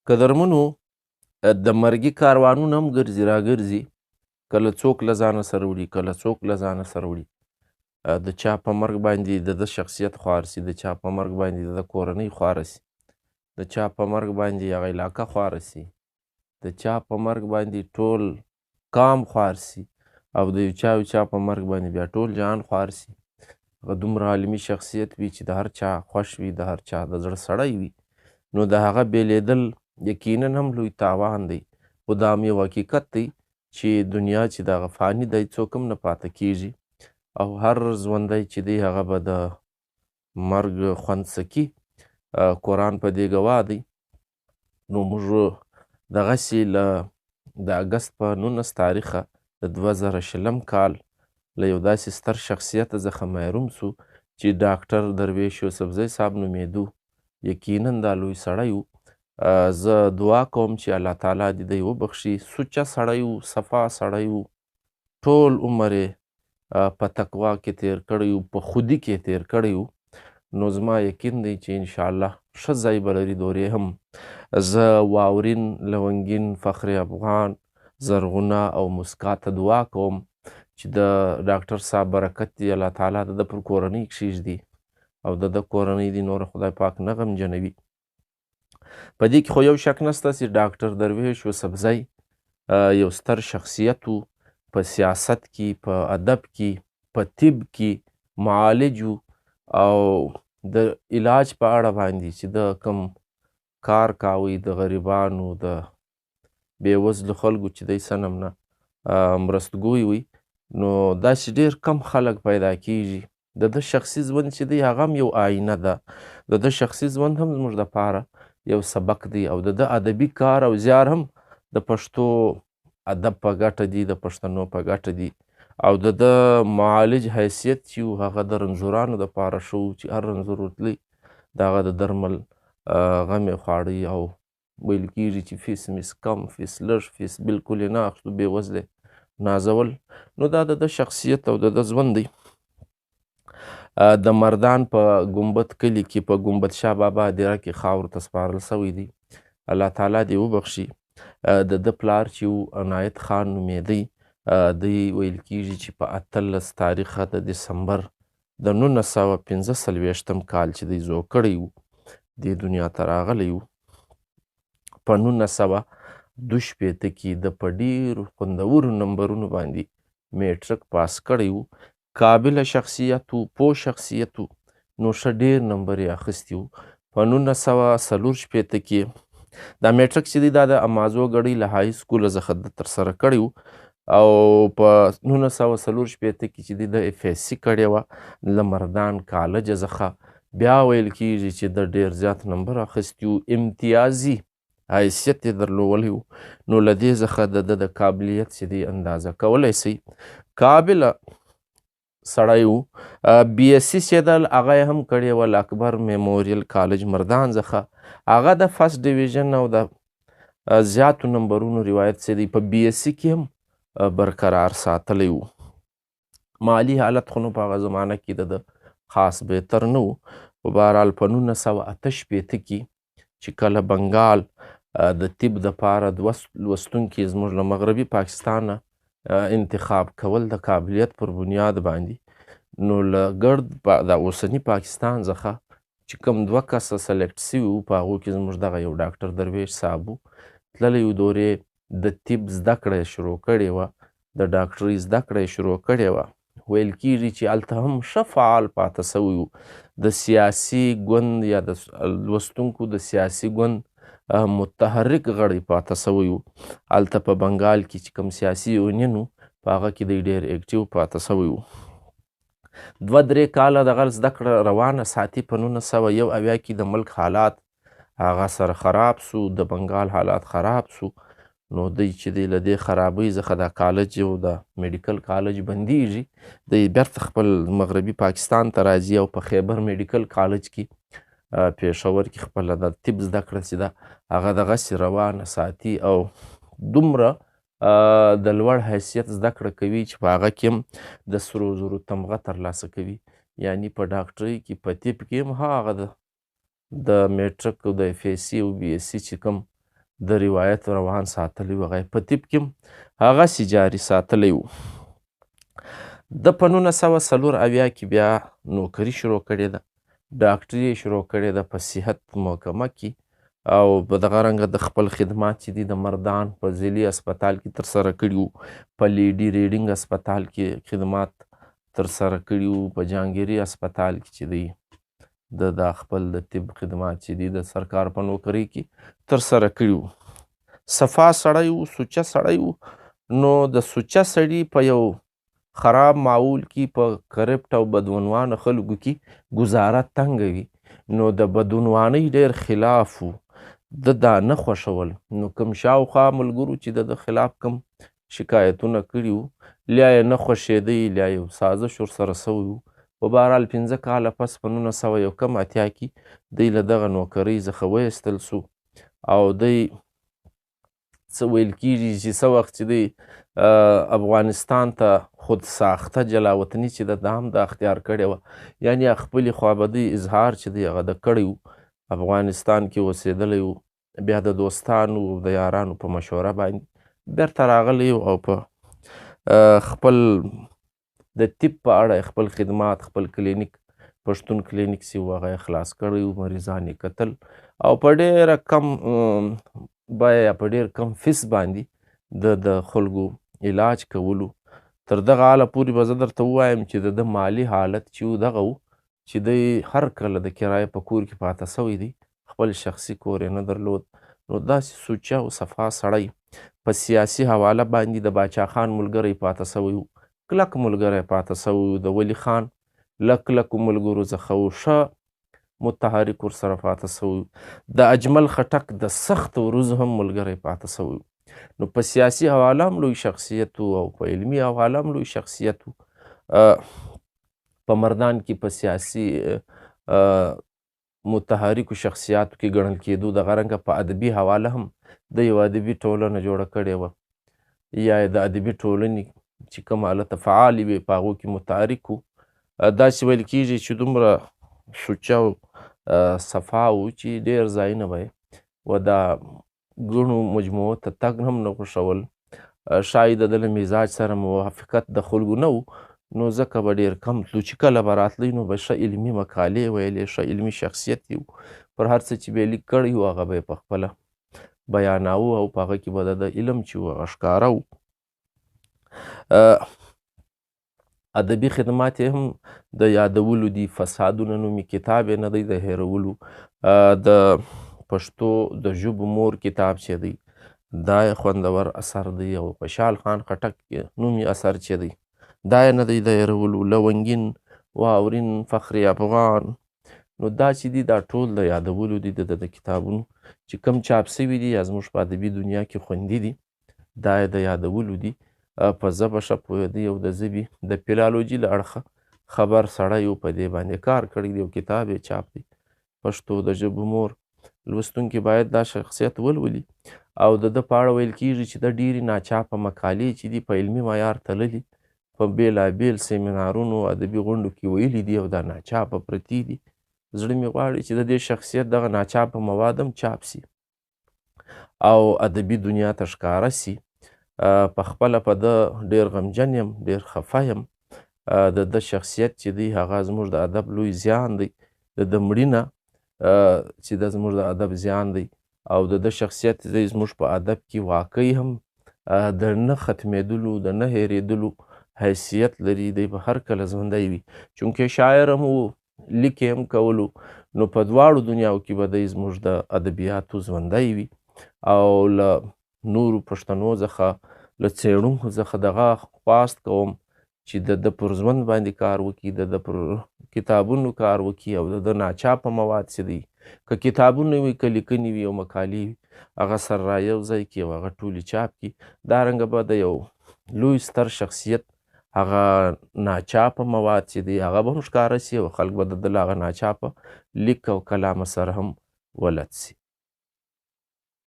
قدرمنو د مرګي کاروانونه هم ګرځي راګرځي، کله څوک له ځانه سره وړي، کله څوک له ځانه سره وړي. د چا په مرګ باندې د ده شخصیت خوار سي، د چا په مرګ باندې د ده کورنۍ خواره سي، د چا په مرګ باندې هغه علاقه خواره سي، د چا په مرګ باندې ټول قام خوار سي، او د یو چا په مرګ باندې بیا ټول جهان خوار سي. هغه دومره عالمي شخصیت وي چې د هر چا خوښ وي، د هر چا د زړه سړی وي، نو د هغه بیلیدل یقینا هم لوی تاوان دی. خو دا هم یو حقیقت دی چې دنیا چې دغه فاني دی، څوک هم نه پاته کیږي، او هر ژوندی چې دی هغه به د مرګ خوند څکي. قرآن په دې ګواه دی. نو موږ دغسې له د اګست په 19 تاریخه د 2020 کال له یو داسې ستر شخصیته څخه محروم سو چې ډاکټر درویش یوسفزی صاحب نومېدو. یقینا دا لوی سړی و. زه دعا کوم چې الله تعالی دې دی وبخښي. سوچه سړی و، صفا سړی و، ټول عمر یې په تقوا کې تیر کړی و، په خودي کې تیر کړی و. نو زما یقین دی چې انشاءالله ښه ځای به لري دورې هم. زه واورین، لونګین، فخر افغان، زرغونه او مسکا ته دعا کوم چې د ډاکټر صاحب برکت دی الله تعالی د ده پر کورنۍ کښېږدي او د ده کورنۍ دې نور خدای پاک نه غمجنوي. په دې کې خو یو شک نسته چې ډاکټر درویش یوسفزی یو ستر شخصیت و. په سیاست کې، په ادب کې، په طب کې معالج و، او د علاج په اړه باندې چې د کم کار کاوی د غریبانو د بېوزلو خلکو چې دی صنم نه مرستګوی وي، نو داسې ډېر کم خلک پیدا کیږي. د ده شخصي ژوند چې دی هغه هم یو آینه ده. د ده شخصي ژوند هم زموږ دپاره یو سبق دی، او د ده ادبي کار او زیار هم د پښتو ادب په ګټه دی، د پښتنو په ګټه دی. او د ده معالج حیثیت چې و هغه د رنځورانو دپاره ښه و چې هر رنځور ورتلی د هغه د درمل غم یې خواړی، او ویل کېږي چې فیس میس کم، فیس لږ، فیس بالکل یې نه اخلو، بېوزله نازول. نو دا د ده شخصیت او د ده ژوند دی. د مردان په ګمبد کلي کې په ګمبد شاه بابا هدیره کې خاورو ته سپارل سوی دی. الله تعالی دې وبخښي. د ده پلار چې و عنایت خان نومېدی، دی ویل کېږي چې په 18 تاریخه د دسمبر د 1945 کال چې دی زوړ کړی و، دې دنیا ته راغلی و. په 1962 کې د په ډېرو خوندورو نمبرونو باندې میټرک پاس کړی و. قابله شخصیت و، پوه شخصیت و، نو ښه ډېر نمبر یې اخیستی و. په 1964 کې دا میټرک چې دی دا د امازو ګړۍ له های سکوله څخه د ترسره کړی و، او په 1964 کې چې دی د اف ایس سی کړې وه له مردان کالج څخه. بیا ویل کېږي چې د ډېر زیات نمبر اخیستی و، امتیازي حیثیت یې درلودلی و. نو له دې څخه د ده د قابلیت چې دی اندازه کولی سئ. قابله سړی و. بی ایس سی چې ده هغه یې هم کړې وه له اکبر میموریل کالج مردان څخه. هغه د فرست ډیویژن او د زیاتو نمبرونو روایت چې دی په بی ایس سی کې هم برقرار ساتلی و. مالی حالت خو نو په هغه زمانه کې د ده خاص بهتر نه و. په بهرحال په 1968 کې چې کله بنګال د طب دپاره لوستونکي زموږ له مغربي پاکستانه انتخاب کول د قابلیت پر بنیاد باندې، نو له ګرد د اوسني پاکستان څخه چې کوم 2 کسه سلیکټ سوي وو، په هغو کې زموږ دغه یو ډاکټر درویش صاحب و. تللی و دورې د طب زده کړه یې شروع کړې وه، د ډاکټرۍ زده کړه یې شروع کړې وه. ویل کېږي چې هلته هم ښه فعال پاته سوی و. د سیاسي ګوند یا د لوستونکو د سیاسي ګوند متحرک غړی پاته سوی و. هلته په بنګال کې چې کوم سیاسي یونین و په هغه کې دی ډېر اکټیو پاته سوی و. 2-3 کاله دغه زده کړه روانه ساتي. په 1971 کې د ملک حالات هغه سره خراب سو، د بنګال حالات خراب سو. نو دی چې دی له دې خرابۍ څخه دا کالج یو د میډیکل کالج بندیږي، دی بیرته خپل مغربي پاکستان ته راځي او په خیبر میډیکل کالج کې پېښور کې خپله د طب زده کړه چې ده هغه دغسې روانه ساتي، او دومره د لوړ حیثیت زده کړه کوي چې په هغه کې هم د سرو زرو تمغه ترلاسه کوي. یعنی په ډاکټرۍ کې، په طب کې هم هغه د میټرک او د اف ایس سی او بی ایس سی چې کوم د روایت روان ساتلی و، هغه په طب کې هم هغسې جاري ساتلی و. د په 1940 کې بیا نوکري شروع کړې ده، ډاکټري یې شروع کړې ده په صحت محکمه کې، او په دغه رنګه د خپل خدمات چې دي د مردان په ضلعي اسپتال کې ترسره کړي وو، په لیډي ریډینګ اسپتال کې خدمات ترسره کړي وو، په جهانګیري اسپتال کې چې دی د خپل د طب خدمات چې دي د سرکار په نوکرۍ کې ترسره کړي وو. صفا سړی وو، سوچه سړی وو. نو د سوچه سړي په یو خراب ماحول کې په کرپټ او بدعنوانه خلکو کې ګزاره تنګه وي، نو د بدعنوانۍ ډېر خلاف وو. دا نه خوښول، نو کوم شاوخوا ملګرو چې د خلاف کوم شکایتونه کړي وو، لیا یې نه خوښېدی، لیا یو سازش ورسره سوی وو. په بهرحال 15 کاله پس په 1981 کې دی له دغه نوکرۍ څخه وایستل سو، او دی څه ویل کېږي چې څه وخت چې دی افغانستان ته خود ساخته جلاوطني چې ده هم د اختیار کړې وه، یعنې خپلې خوابدۍ اظهار چې دی هغه د کړی وو، افغانستان کې اوسېدلی وو. بیا د دوستانو او د یارانو په مشوره باندې بیرته راغلی و، او په خپل د طب په اړه خپل خدمات، خپل کلینیک پښتون کلینیک چې و هغه یې خلاص کړی و، مریضان یې کتل، او په ډېره کم بیه یا په ډېر کم فیس باندې د خلکو علاج کولو. تر دغه حاله پورې به زه درته ووایم چې د مالی حالت چې و دغه و چې دی هر کله د کرایې په کور کې پاته سوی دی، خپل شخصي کور یې نه درلود. نو داسې سوچه او صفا سړی په سیاسي حواله باندې د باچا خان ملګری پاته سوی و، کلک ملګری پاته سوی و، د ولی خان له کلکو ملګرو څخه و، ښه متحرک ورسره پاته سوی و، د اجمل خټک د سخت ورځو هم ملګری پاته سوی و. نو په سیاسي حواله هم لوی شخصیت و، او په علمي حواله هم لوی شخصیت و. په مردان کې په سیاسي متحرکو شخصیاتو کې ګڼل کېدو، دغه رنګه په ادبي حواله هم د یو ادبي ټولنه جوړه کړې وه، یا یې د ادبي ټولنې چې کوم هلته فعالې وې په هغو کې متحرک وو. داسې ویل کېږي چې دومره سوچه او صفا و چې ډېر ځایونه به یې و دا ګڼو مجموعو ته تګ هم نه خوښول. شاید د ده له مزاج سره موافقت د خلکو نه و، نو ځکه به ډېر کم تلو، چې کله به راتلی نو به ښه علمي مقالې ویلې، ښه علمي شخصیت یې و، پر هر څه چې به یې لیک کړی و هغه به یې پخپله بیاناوه، او په هغه کې به د علم چې و هغه ښکاره و. ادبي خدمات یې هم د یادولو دي. فسادونه نومي کتاب یې نه دی د هېرولو. د پښتو د ژبو مور کتاب چې دی دا یې خوندور اثر دی، او خوشحال خان خټک نومي اثر چې دی دا یې نه دی د هېرولو. لونګین، واورین، فخر افغان، نو دا چې دي دا ټول د یادولو دي د کتابونو چې کم چاپ سوي دي یا زموږ په ادبي دنیا کې خوندي دي، دا یې د یادولو دي. په ژبه ښه پوهېدی او د ژبې د فیلالوجي له اړخه خبر سړی و، په دې باندې کار کړی دی، او کتاب یې چاپ دی، پښتو د ژبو مور. لوستونکي باید دا شخصیت ولولي. او د ده په اړه ویل کېږي چې د ډېرې ناچاپه مقالې چې دي په علمي معیار تللي، په بېلابېل سیمینارونو ادبي غونډو کې ویلي دي، او دا ناچاپه پرتې دي. زړه مې غواړي چې د دې شخصیت دغه ناچاپه مواد هم چاپ سي او ادبي دنیا ته ښکاره سي. په خپله په ده ډېر غمجن یم، ډېر خفه یم. د ده شخصیت چې دی هغه زموږ د ادب لوی زیان دی، د ده مړینه چې دا زموږ د ادب زیان دی، او د ده شخصیت دی زموږ په ادب کې واقعي هم د نه ختمېدلو، د نه هېرېدلو حیثیت لري. دی به هر کله ژوندی وي، چونکې شاعر هم و، لیک یې هم کولو، نو په دواړو دنیاو کې به دی زموږ د ادبیاتو ژوندی وي. او له نورو پښتنو څخه، له څېړونکو څخه دغه خواست کوم چې د ده پر ژوند باندې کار وکړي، د ده پر کتابونو کار وکړي، او د ده ناچاپه مواد چې دی، که کتابونه وي که لیکنې وي او مقالې وي، هغه سره را یو ځای کړي او هغه ټولې چاپ کړي. دارنګه به د یو لوی ستر شخصیت هغه ناچاپه مواد چې دی هغه به هم ښکاره سي، او خلک به د ده له هغه ناچاپه لیک او کلامه سره هم ولد سي.